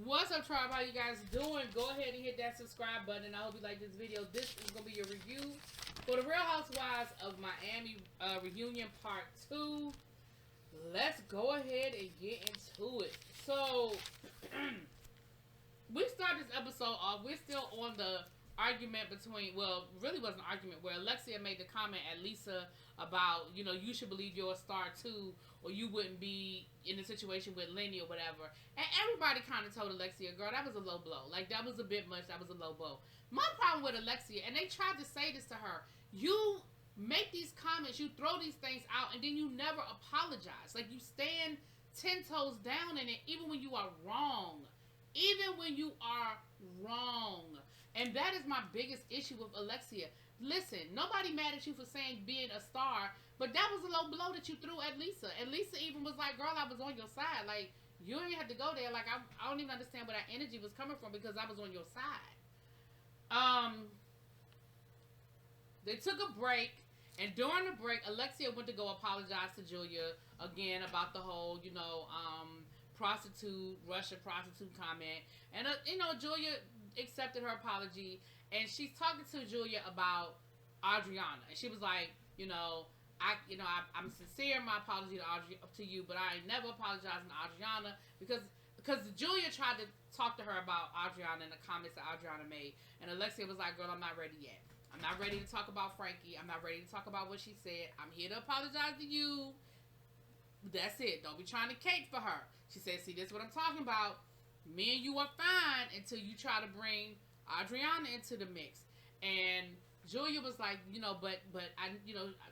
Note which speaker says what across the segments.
Speaker 1: What's up, tribe? How you guys doing? Go ahead and hit that subscribe button, and I hope you like this video. This is going to be your review for the Real Housewives of Miami reunion part 2. Let's go ahead and get into it. So, we start this episode off. We're still on the argument between, well, really wasn't an argument, where Alexia made the comment at Lisa about, you know, you should believe you're a star too, or you wouldn't be in a situation with Lenny or whatever. And everybody kind of told Alexia, girl, that was a low blow. Like, that was a bit much. That was a low blow. My problem with Alexia, and they tried to say this to her, you make these comments, you throw these things out, and then you never apologize. Like, you stand 10 toes down in it, even when you are wrong. Even when you are wrong. And that is my biggest issue with Alexia. Listen, nobody mad at you for saying being a star, but that was a low blow that you threw at Lisa. And Lisa even was like, girl, I was on your side. Like, you didn't have to go there. Like, I don't even understand where that energy was coming from, because I was on your side. They took a break, and during the break, Alexia went to go apologize to Julia again about the whole, you know, Russian prostitute comment. And, you know, Julia accepted her apology, and she's talking to Julia about Adriana, and she was like, I'm sincere in my apology to you, but I ain't never apologizing to Adriana, because Julia tried to talk to her about Adriana and the comments that Adriana made, and Alexia was like, girl, I'm not ready yet. I'm not ready to talk about Frankie. I'm not ready to talk about what she said. I'm here to apologize to you. That's it. Don't be trying to cape for her. She said, see, this is what I'm talking about. Me and you are fine until you try to bring Adriana into the mix. And Julia was like, but I,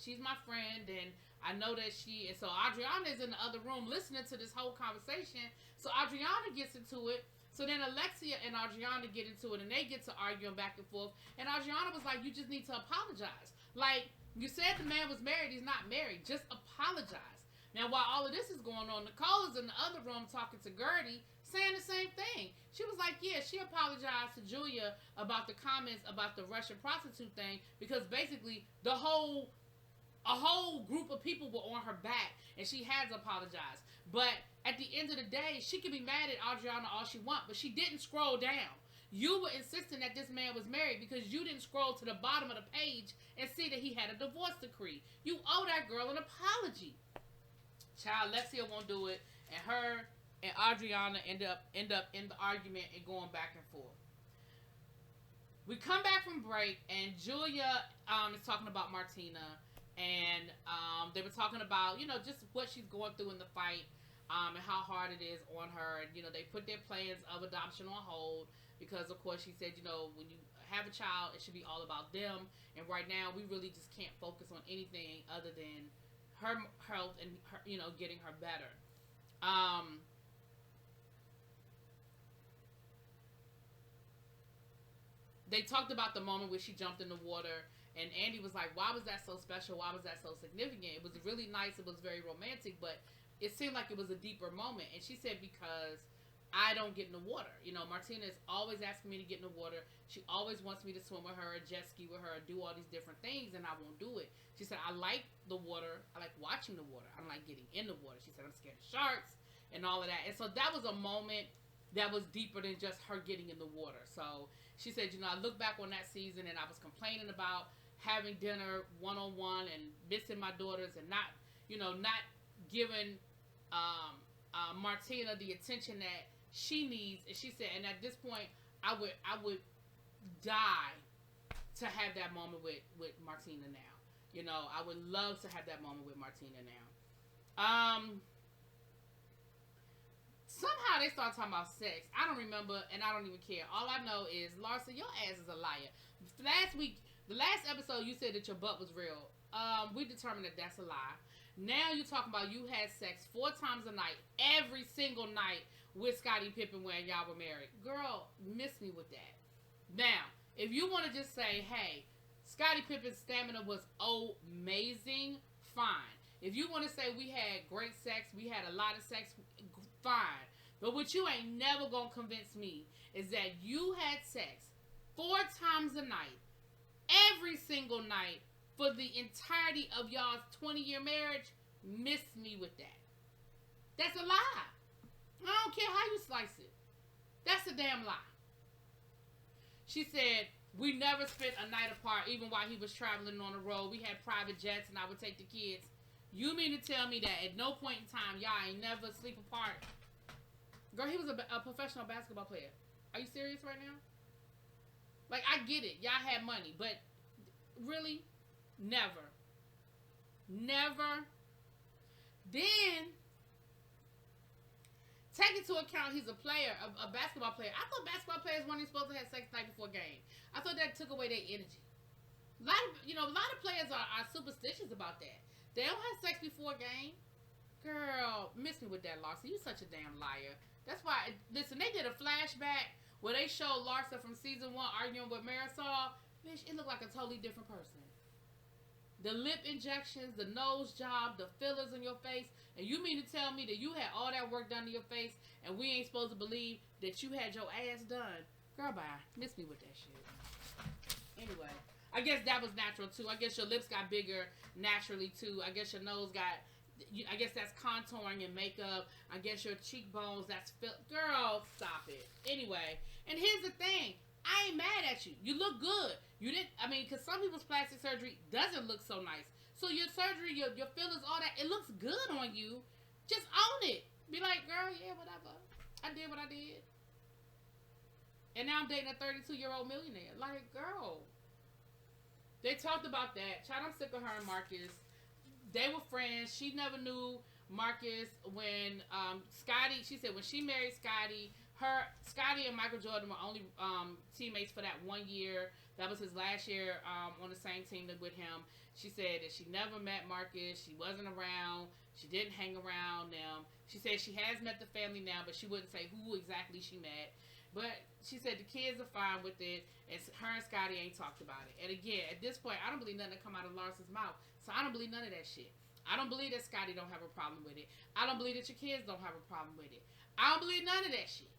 Speaker 1: she's my friend, and I know that she, and so Adriana is in the other room listening to this whole conversation. So Adriana gets into it. So then Alexia and Adriana get into it, and they get to arguing back and forth. And Adriana was like, you just need to apologize. Like, you said the man was married. He's not married. Just apologize. Now, while all of this is going on, Nicole is in the other room talking to Gertie, saying the same thing. She was like, yeah, she apologized to Julia about the comments about the Russian prostitute thing, because basically a whole group of people were on her back, and she had to apologize. But at the end of the day, she could be mad at Adriana all she wants, but she didn't scroll down. You were insisting that this man was married because you didn't scroll to the bottom of the page and see that he had a divorce decree. You owe that girl an apology. Child, Alexia won't do it, and her and Adriana end up in the argument and going back and forth. We come back from break, and Julia is talking about Martina, and they were talking about, just what she's going through in the fight, and how hard it is on her. And, they put their plans of adoption on hold because, of course, she said, when you have a child, it should be all about them. And right now, we really just can't focus on anything other than her health and her, getting her better. They talked about the moment where she jumped in the water, and Andy was like, why was that so special? Why was that so significant? It was really nice. It was very romantic, but it seemed like it was a deeper moment. And she said, because I don't get in the water. Martina is always asking me to get in the water. She always wants me to swim with her, jet ski with her, do all these different things, and I won't do it. She said, I like the water. I like watching the water. I don't like getting in the water. She said, I'm scared of sharks and all of that. And so that was a moment that was deeper than just her getting in the water. So she said, I look back on that season, and I was complaining about having dinner one-on-one and missing my daughters, and not giving Martina the attention that she needs. And she said, and at this point, I would die to have that moment with Martina now. I would love to have that moment with Martina now. Somehow they started talking about sex. I don't remember, and I don't even care. All I know is, Larsa, your ass is a liar. The last episode, you said that your butt was real. We determined that that's a lie. Now you're talking about you had sex 4 times a night, every single night, with Scottie Pippen when y'all were married. Girl, miss me with that. Now, if you want to just say, hey, Scottie Pippen's stamina was amazing, fine. If you want to say we had great sex, we had a lot of sex, fine. But what you ain't never going to convince me is that you had sex 4 times a night, every single night, for the entirety of y'all's 20-year marriage. Miss me with that. That's a lie. I don't care how you slice it. That's a damn lie. She said, we never spent a night apart, even while he was traveling on the road. We had private jets, and I would take the kids. You mean to tell me that at no point in time y'all ain't never sleep apart? Girl, he was a professional basketball player. Are you serious right now? Like, I get it. Y'all had money, but really? Never. Never. Then, take into account he's a player, a basketball player. I thought basketball players weren't supposed to have sex night before game. I thought that took away their energy. A lot of players are superstitious about that. They don't have sex before game. Girl, miss me with that, Larsa. You such a damn liar. That's why, listen, they did a flashback where they showed Larsa from season 1 arguing with Marisol. Bitch, it looked like a totally different person. The lip injections, the nose job, the fillers in your face. And you mean to tell me that you had all that work done to your face and we ain't supposed to believe that you had your ass done? Girl, bye. Miss me with that shit. Anyway, I guess that was natural too. I guess your lips got bigger naturally too. I guess your nose got... I guess that's contouring and makeup. I guess your cheekbones, that's... Girl, stop it. Anyway, and here's the thing. I ain't mad at you. You look good. You didn't, because some people's plastic surgery doesn't look so nice. So your surgery, your fillers, all that, it looks good on you. Just own it. Be like, girl, yeah, whatever. I did what I did. And now I'm dating a 32-year-old millionaire. Like, girl. They talked about that. Child, I'm sick of her and Marcus. They were friends. She never knew Marcus when Scotty, she said when she married Scotty, Scotty and Michael Jordan were only teammates for that 1 year. That was his last year on the same team with him. She said that she never met Marcus. She wasn't around. She didn't hang around them. She said she has met the family now, but she wouldn't say who exactly she met. But she said the kids are fine with it, and her and Scotty ain't talked about it. And again, at this point, I don't believe nothing that come out of Larson's mouth. So I don't believe none of that shit. I don't believe that Scotty don't have a problem with it. I don't believe that your kids don't have a problem with it. I don't believe none of that shit.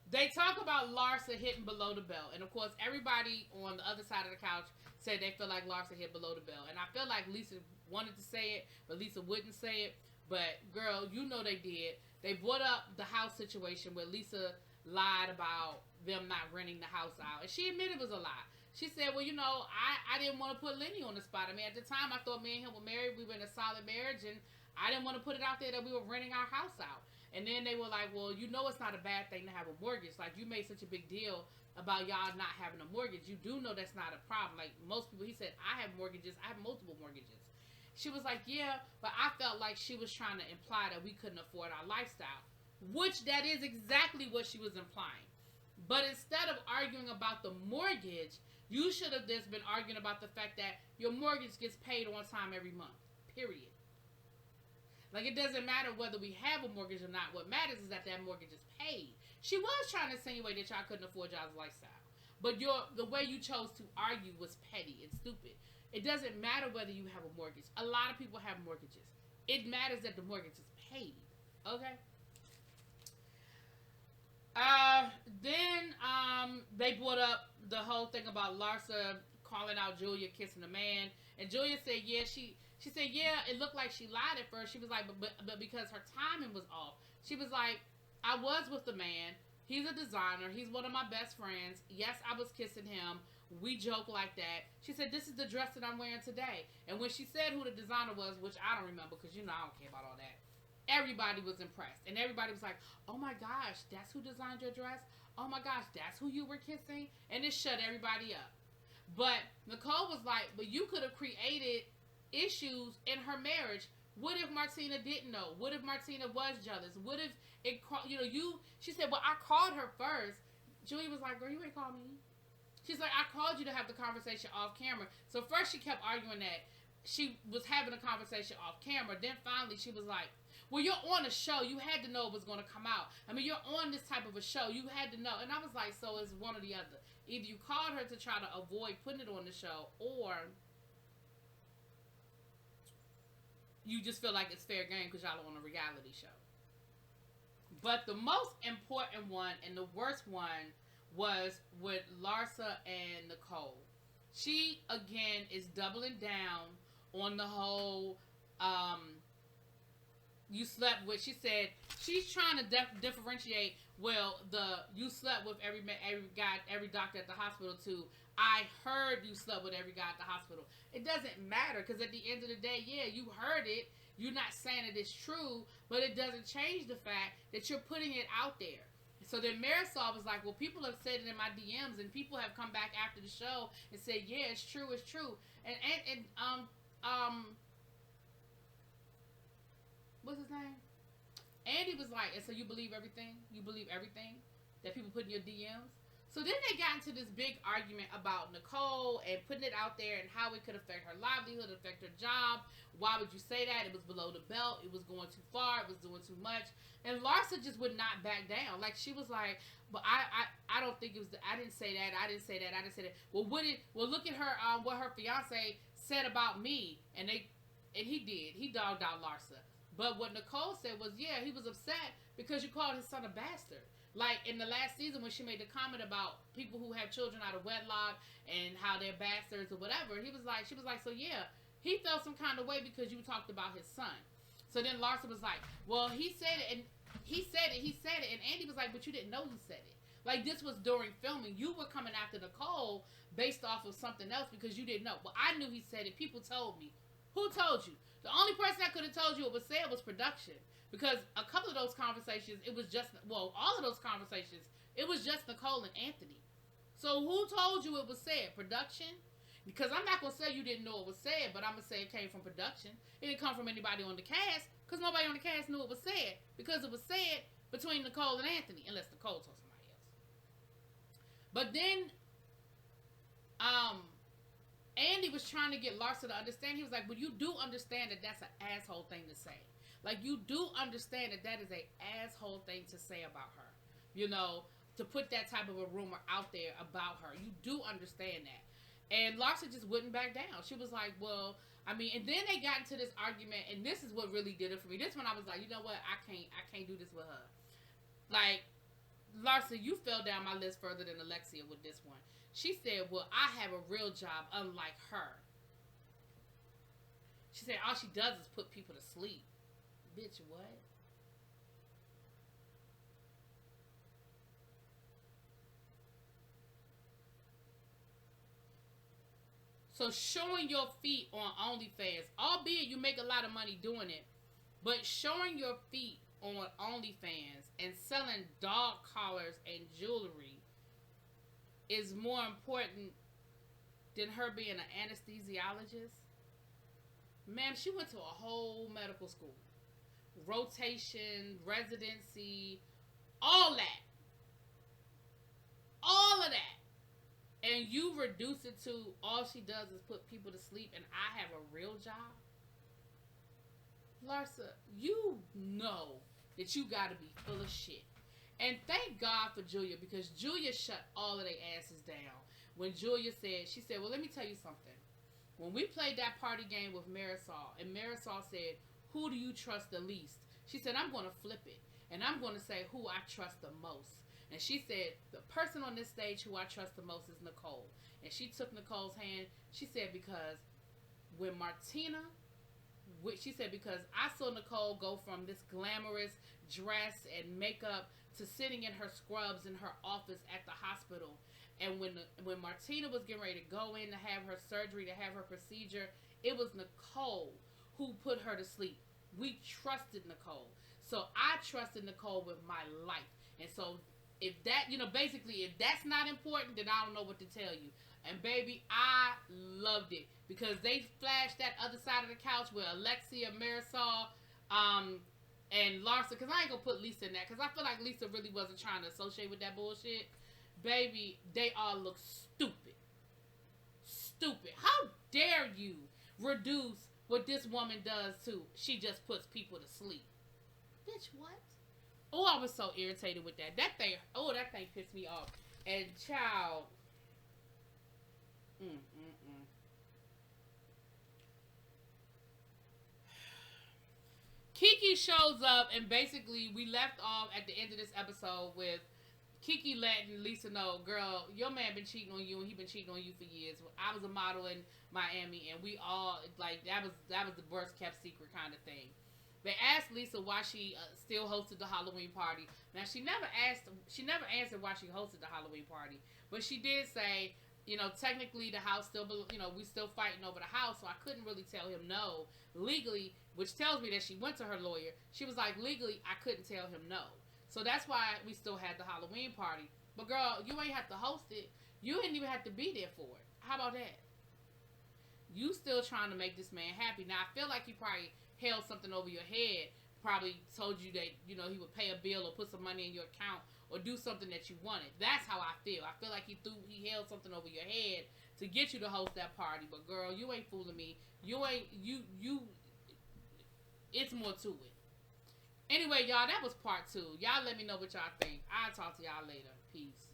Speaker 1: They talk about Larsa hitting below the belt. And, of course, everybody on the other side of the couch said they feel like Larsa hit below the belt. And I feel like Lisa wanted to say it, but Lisa wouldn't say it. But, girl, you know they did. They brought up the house situation where Lisa lied about them not renting the house out. And she admitted it was a lie. She said, well, I didn't want to put Lenny on the spot. I mean, at the time, I thought me and him were married. We were in a solid marriage, and I didn't want to put it out there that we were renting our house out. And then they were like, well, it's not a bad thing to have a mortgage. Like, you made such a big deal about y'all not having a mortgage. You do know that's not a problem. Like, most people, he said, I have mortgages. I have multiple mortgages. She was like, yeah, but I felt like she was trying to imply that we couldn't afford our lifestyle. Which that is exactly what she was implying. But instead of arguing about the mortgage, you should have just been arguing about the fact that your mortgage gets paid on time every month. Period. Like, it doesn't matter whether we have a mortgage or not. What matters is that mortgage is paid. She was trying to insinuate that y'all couldn't afford y'all's lifestyle. But the way you chose to argue was petty and stupid. It doesn't matter whether you have a mortgage. A lot of people have mortgages. It matters that the mortgage is paid. Okay? Then they brought up the whole thing about Larsa calling out Julia kissing a man. And Julia said, yeah, she said, yeah, it looked like she lied at first. She was like, but because her timing was off. She was like, I was with the man. He's a designer. He's one of my best friends. Yes, I was kissing him. We joke like that. She said, this is the dress that I'm wearing today. And when she said who the designer was, which I don't remember because, I don't care about all that, everybody was impressed. And everybody was like, oh my gosh, that's who designed your dress? Oh my gosh, that's who you were kissing? And it shut everybody up. But Nicole was like, but you could have created issues in her marriage. What if Martina didn't know? What if Martina was jealous? What if it, she said, well, I called her first. Julia was like, girl, you ain't called me. She's like, I called you to have the conversation off camera. So first she kept arguing that she was having a conversation off camera. Then finally she was like, well, you're on a show. You had to know it was going to come out. I mean, you're on this type of a show. You had to know. And I was like, so it's one or the other. Either you called her to try to avoid putting it on the show, or you just feel like it's fair game because y'all are on a reality show. But the most important one and the worst one was with Larsa and Nicole. She, again, is doubling down on the whole you slept with. She said she's trying to differentiate. Well, you slept with every guy, every doctor at the hospital too. I heard you slept with every guy at the hospital. It doesn't matter because at the end of the day, yeah, you heard it. You're not saying that it's true, but it doesn't change the fact that you're putting it out there. So then Marisol was like, well, people have said it in my DMs, and people have come back after the show and said, yeah, it's true, it's true. And what's his name? Andy was like, and so you believe everything? You believe everything that people put in your DMs? So then they got into this big argument about Nicole and putting it out there and how it could affect her livelihood, affect her job. Why would you say that? It was below the belt. It was going too far. It was doing too much. And Larsa just would not back down. Like, she was like, but I don't think it was, I didn't say that. I didn't say that. I didn't say that. Well, look at her, what her fiance said about me. And he did. He dogged out Larsa. But what Nicole said was, yeah, he was upset because you called his son a bastard. Like, in the last season when she made the comment about people who have children out of wedlock and how they're bastards or whatever, she was like, so yeah, he felt some kind of way because you talked about his son. So then Larsa was like, well, he said it, and he said it, and Andy was like, but you didn't know he said it. Like, this was during filming. You were coming after Nicole based off of something else because you didn't know. Well, I knew he said it. People told me. Who told you? The only person that could have told you it was said was production. Because a couple of those conversations, it was just, well, all of those conversations, it was just Nicole and Anthony. So who told you it was said? Production? Because I'm not going to say you didn't know it was said, but I'm going to say it came from production. It didn't come from anybody on the cast, because nobody on the cast knew it was said. Because it was said between Nicole and Anthony, unless Nicole told somebody else. But then, Andy was trying to get Larsa to understand. He was like, well, you do understand that that's an asshole thing to say. Like, you do understand that that is a asshole thing to say about her. You know, to put that type of a rumor out there about her. You do understand that. And Larsa just wouldn't back down. She was like, well, I mean, and then they got into this argument, and this is what really did it for me. This one I was like, you know what? I can't do this with her. Like, Larsa, you fell down my list further than Alexia with this one. She said, well, I have a real job unlike her. She said, all she does is put people to sleep. Bitch, what? So showing your feet on OnlyFans, albeit you make a lot of money doing it, but showing your feet on OnlyFans and selling dog collars and jewelry is more important than her being an anesthesiologist. Ma'am, she went to a whole medical school. Rotation, residency, all that. All of that. And you reduce it to all she does is put people to sleep and I have a real job? Larsa, you know that you gotta be full of shit. And thank God for Julia, because Julia shut all of their asses down. When Julia said, she said, well, let me tell you something. When we played that party game with Marisol, and Marisol said, who do you trust the least? She said, I'm going to flip it. And I'm going to say who I trust the most. And she said, the person on this stage who I trust the most is Nicole. And she took Nicole's hand. She said, because when Martina, she said, because I saw Nicole go from this glamorous dress and makeup to sitting in her scrubs in her office at the hospital. And when Martina was getting ready to go in to have her surgery, to have her procedure, it was Nicole who put her to sleep. We trusted Nicole. So I trusted Nicole with my life. And so if that, basically, if that's not important, then I don't know what to tell you. And baby, I loved it because they flashed that other side of the couch with Alexia, Marisol, and Larsa. Because I ain't going to put Lisa in that because I feel like Lisa really wasn't trying to associate with that bullshit. Baby, they all look stupid. Stupid. How dare you reduce what this woman does to, she just puts people to sleep. Bitch, what? Oh, I was so irritated with that. That thing pissed me off. And child. Kiki shows up and basically we left off at the end of this episode with Kiki letting Lisa know, girl, your man been cheating on you and he been cheating on you for years. I was a model in Miami and we all, like, that was the worst kept secret kind of thing. They asked Lisa why she still hosted the Halloween party. Now she never answered why she hosted the Halloween party, but she did say, technically the house still, we still fighting over the house, so I couldn't really tell him no legally, which tells me that she went to her lawyer. She was like, legally, I couldn't tell him no, so that's why we still had the Halloween party. But girl, you ain't have to host it. You didn't even have to be there for it. How about that? You still trying to make this man happy. Now I feel like he probably held something over your head, probably told you that, he would pay a bill or put some money in your account or do something that you wanted. That's how I feel. I feel like he held something over your head to get you to host that party. But girl, you ain't fooling me. It's more to it. Anyway, y'all, that was part 2. Y'all let me know what y'all think. I'll talk to y'all later. Peace.